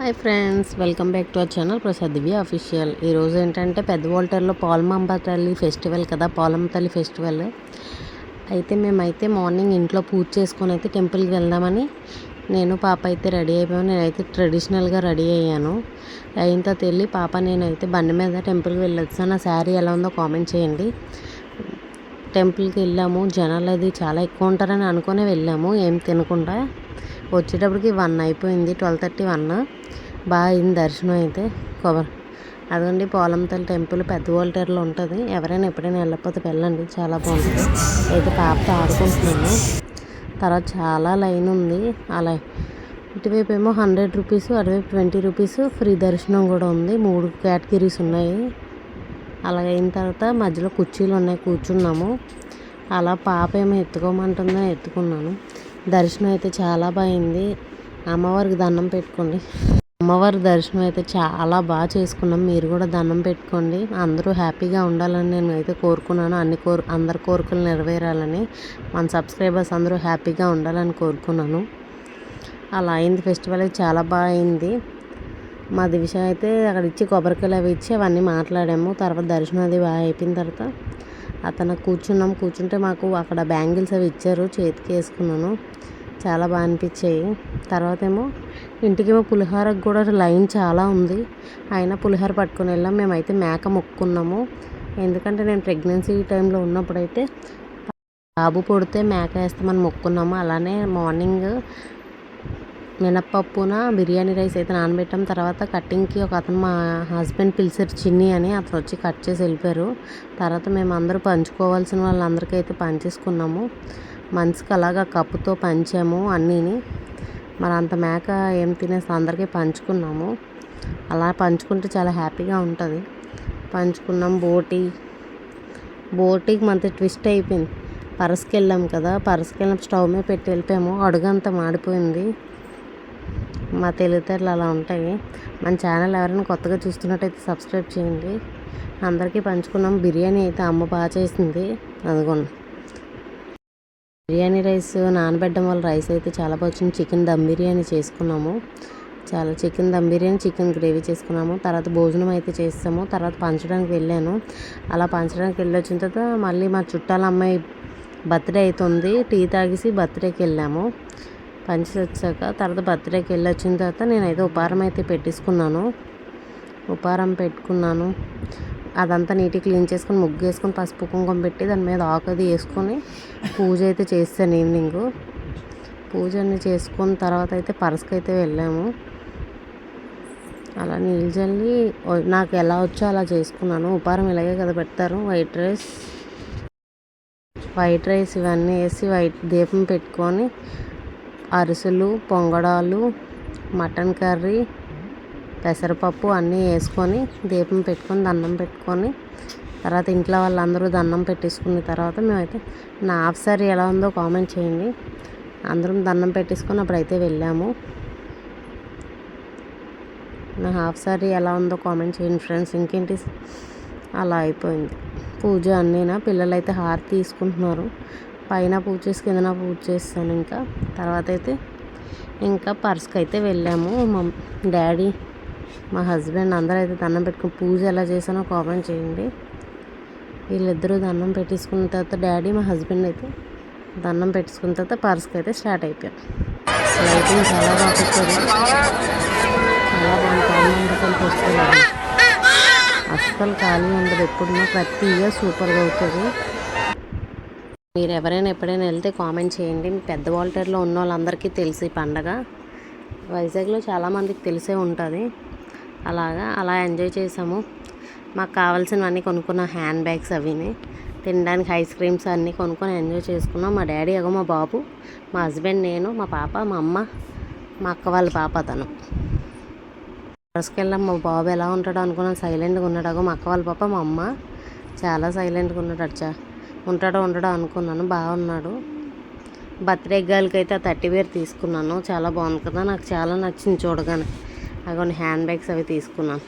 Hi friends, welcome back to our channel Prasad Divya official. ఈరోజు ఏంటంటే పెద్ద వాల్టర్లో పోలమాంబ తల్లి ఫెస్టివల్ కదా, పోలమ్మ తల్లి ఫెస్టివల్. అయితే మేమైతే మార్నింగ్ ఇంట్లో పూజ చేసుకొని అయితే టెంపుల్కి వెళ్దామని నేను పాప అయితే రెడీ అయిపోయాను. నేనైతే ట్రెడిషనల్గా రెడీ అయ్యాను. అయిన తర్వాత వెళ్ళి పాప నేనైతే బండి మీద టెంపుల్కి వెళ్ళొచ్చాను. నా శారీ ఎలా ఉందో కామెంట్ చేయండి. టెంపుల్కి వెళ్ళాము. జనాలు అది చాలా ఎక్కువ ఉంటారని అనుకునే వెళ్ళాము, ఏం తినకుండా. వచ్చేటప్పటికి 1 అయిపోయింది, 12:31. బాగా అయింది దర్శనం అయితే. అదండి పోలమ్మ తల్లి టెంపుల్ పెద్ద వాల్టర్లో ఉంటుంది. ఎవరైనా ఎప్పుడైనా వెళ్ళకపోతే వెళ్ళండి, చాలా బాగుంటుంది. అయితే పాపతో ఆడుకుంటున్నాను. తర్వాత చాలా లైన్ ఉంది. అలా ఇటువైపు ఏమో 100 రూపీస్, అటువైపు 20 రూపీస్ ఫ్రీ దర్శనం కూడా ఉంది. 3 కేటగిరీస్ ఉన్నాయి. అలా అయిన తర్వాత మధ్యలో కుర్చీలు ఉన్నాయి, కూర్చున్నాము. అలా పాప ఏమో ఎత్తుకోమంటుందో ఎత్తుకున్నాను. దర్శనం అయితే చాలా బాగుంది. అమ్మవారికి దండం పెట్టుకోండి. అమ్మవారి దర్శనం అయితే చాలా బాగా చేసుకున్నాం. మీరు కూడా దండం పెట్టుకోండి. అందరూ హ్యాపీగా ఉండాలని నేను అయితే కోరుకున్నాను. అందరి కోరికలు నెరవేరాలని, మన సబ్స్క్రైబర్స్ అందరూ హ్యాపీగా ఉండాలని కోరుకున్నాను. అలా అయింది. ఫెస్టివల్ అయితే చాలా బాగా అయింది. మా విషయం అయితే అక్కడ ఇచ్చి కొబ్బరికాయలు అవి ఇచ్చి అవన్నీ మాట్లాడాము. తర్వాత దర్శనం అది బాగా అయిపోయిన తర్వాత అతను కూర్చుంటే మాకు అక్కడ బ్యాంగిల్స్ అవి ఇచ్చారు, చేతికి వేసుకున్నాను. చాలా బాగా అనిపించాయి. తర్వాత ఏమో ఇంటికేమో పులిహోరకు కూడా లైన్ చాలా ఉంది. అయినా పులిహోర పట్టుకొని వెళ్ళాం. మేమైతే మేక మొక్కుకున్నాము. ఎందుకంటే నేను ప్రెగ్నెన్సీ టైంలో ఉన్నప్పుడైతే బాబు పుడితే మేక వేస్తామని మొక్కున్నాము. అలానే మార్నింగ్ మినప్పప్పున బిర్యానీ రైస్ అయితే నానబెట్టాం. తర్వాత కటింగ్కి ఒక అతను మా హస్బెండ్ పిలిచారు, చిన్ని అని. అతను వచ్చి కట్ చేసి వెళ్ళిపోయారు. తర్వాత మేము అందరూ పంచుకోవాల్సిన వాళ్ళందరికీ అయితే పంచేసుకున్నాము. మనిషికి అలాగా కప్పుతో పంచాము అన్నీని. మరి అంత మేక ఏం తినేసి అందరికీ పంచుకున్నాము. అలా పంచుకుంటే చాలా హ్యాపీగా ఉంటుంది. పంచుకున్నాం. బోటికి మనతో ట్విస్ట్ అయిపోయింది. పరసకి వెళ్ళాం కదా, పరసకి వెళ్ళినప్పుడు స్టవ్ మీద పెట్టి వెళ్ళిపోయాము. అడుగంతా మాడిపోయింది. మా తెలివితేటలు అలా ఉంటాయి. మన ఛానల్ ఎవరైనా కొత్తగా చూస్తున్నట్టయితే సబ్స్క్రైబ్ చేయండి. అందరికీ పంచుకున్నాం. బిర్యానీ అయితే అమ్మ బాగా చేసింది. అదిగోండి, బిర్యానీ రైస్ నానబెట్టడం వల్ల రైస్ అయితే చాలా బాగా వచ్చింది. చికెన్ దమ్ బిర్యానీ చేసుకున్నాము. Chicken dum biryani, chicken gravy చేసుకున్నాము. తర్వాత భోజనం అయితే చేస్తాము. తర్వాత పంచడానికి వెళ్ళాను. అలా పంచడానికి వెళ్ళొచ్చిన తర్వాత మళ్ళీ మా చుట్టాల అమ్మాయి బర్త్డే అవుతుంది. టీ తాగేసి బర్త్డేకి వెళ్ళాము. పంచి వచ్చాక తర్వాత బర్త్డేకి వెళ్ళొచ్చిన తర్వాత నేనైతే ఉపారం అయితే పెట్టేసుకున్నాను. ఉపారం పెట్టుకున్నాను. అదంతా నీట్గా క్లీన్ చేసుకొని ముగ్గు వేసుకొని పసుపు కుంకుమ పెట్టి దాని మీద ఆకది వేసుకొని పూజ అయితే చేస్తాను. ఈవినింగ్ పూజ అన్నీ చేసుకున్న తర్వాత అయితే పరసకి అయితే వెళ్ళాము. అలా నీళ్ళు చల్లి నాకు ఎలా వచ్చో అలా చేసుకున్నాను. ఉపారం ఇలాగే కదా పెడతారు. వైట్ రైస్ ఇవన్నీ వేసి దీపం పెట్టుకొని అరిసెలు, పొంగడాలు, మటన్ కర్రీ, పెసరపప్పు అన్నీ వేసుకొని దీపం పెట్టుకొని దండం పెట్టుకొని తర్వాత ఇంట్లో వాళ్ళందరూ దండం పెట్టేసుకున్న తర్వాత మేమైతే నా హాఫ్ సారీ ఎలా ఉందో కామెంట్ చేయండి. అందరం దండం పెట్టేసుకొని అప్పుడైతే వెళ్ళాము. నా హాఫ్ సారీ ఎలా ఉందో కామెంట్ చేయండి ఫ్రెండ్స్. ఇంకేంటి, అలా అయిపోయింది పూజ అన్నీనా. పిల్లలు అయితే హారతి తీసుకుంటున్నారు. పైన పూజ చేసి కిందన పూజ చేస్తాను. తర్వాత అయితే పర్స్కి అయితే వెళ్ళాము. మా డాడీ, మా హస్బెండ్ అందరూ అయితే దండం పెట్టుకుని పూజ ఎలా చేశానో కామెంట్ చేయండి. వీళ్ళిద్దరూ దండం పెట్టేసుకున్న తర్వాత డాడీ, మా హస్బెండ్ అయితే దండం పెట్టుకున్న తర్వాత పర్స్కి అయితే స్టార్ట్ అయిపోయాం. లైటింగ్ చాలా బాగా పెట్టారు. చాలా బాగుంటుంది. వస్తుంది అస్సలు ఖాళీ ఉండదు. ఎప్పుడున్నా ప్రతి ఇయర్ సూపర్గా అవుతుంది. మీరు ఎవరైనా ఎప్పుడైనా వెళ్తే కామెంట్ చేయండి. పెద్ద వాల్టర్లో ఉన్న వాళ్ళందరికీ తెలిసి పండగ వైజాగ్లో చాలామందికి తెలిసే ఉంటుంది. అలా ఎంజాయ్ చేసాము. మాకు కావాల్సినవన్నీ కొనుక్కున్న హ్యాండ్ బ్యాగ్స్ అవిని తినడానికి ఐస్ క్రీమ్స్ అన్నీ కొనుక్కొని ఎంజాయ్ చేసుకున్నాం. మా డాడీ మా బాబు, మా హస్బెండ్, నేను, మా పాప, మా అమ్మ, మా అక్క వాళ్ళ పాప. అతను పరసకెళ్ళాం. మా బాబు ఎలా ఉంటాడో అనుకున్నాను, సైలెంట్గా ఉన్నాడు. మా అక్క వాళ్ళ పాప, మా అమ్మ చాలా సైలెంట్గా ఉన్నాడు. ఉంటాడో అనుకున్నాను. బాగున్నాడు. బర్త్డే గర్ల్కి అయితే ఆ 30 వేర్ తీసుకున్నాను. చాలా బాగుంది కదా, నాకు చాలా నచ్చింది చూడగానే. అవి హ్యాండ్ బ్యాగ్స్ అవి తీసుకున్నాను.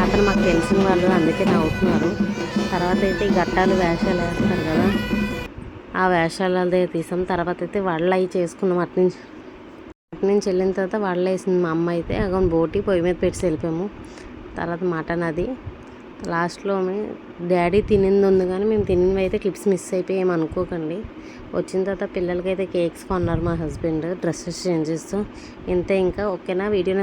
అతను మాకు తెలిసిన వాళ్ళు, అందుకే నవ్వుతున్నారు. తర్వాత అయితే ఈ గట్టాలు వేషాలు వేస్తారు కదా, ఆ వేషాలు అదే తీసాం. తర్వాత అయితే వడలు అవి చేసుకున్నాం. అట్నుంచి నుంచి వెళ్ళిన తర్వాత వాళ్ళే వేసింది మా అమ్మ అయితే. అగో బోటి పొయ్యి మీద పెట్టి వెళ్ళిపోయాము. తర్వాత మటన్ అది లాస్ట్లో డాడీ తినింది ఉంది కానీ మేము తినినవి అయితే క్లిప్స్ మిస్ అయిపోయి ఏమి అనుకోకండి. వచ్చిన తర్వాత పిల్లలకైతే కేక్స్ కొన్నారు మా హస్బెండ్ డ్రెస్సెస్ చేంజ్ చేస్తూ. ఇంతే ఇంకా ఓకేనా వీడియో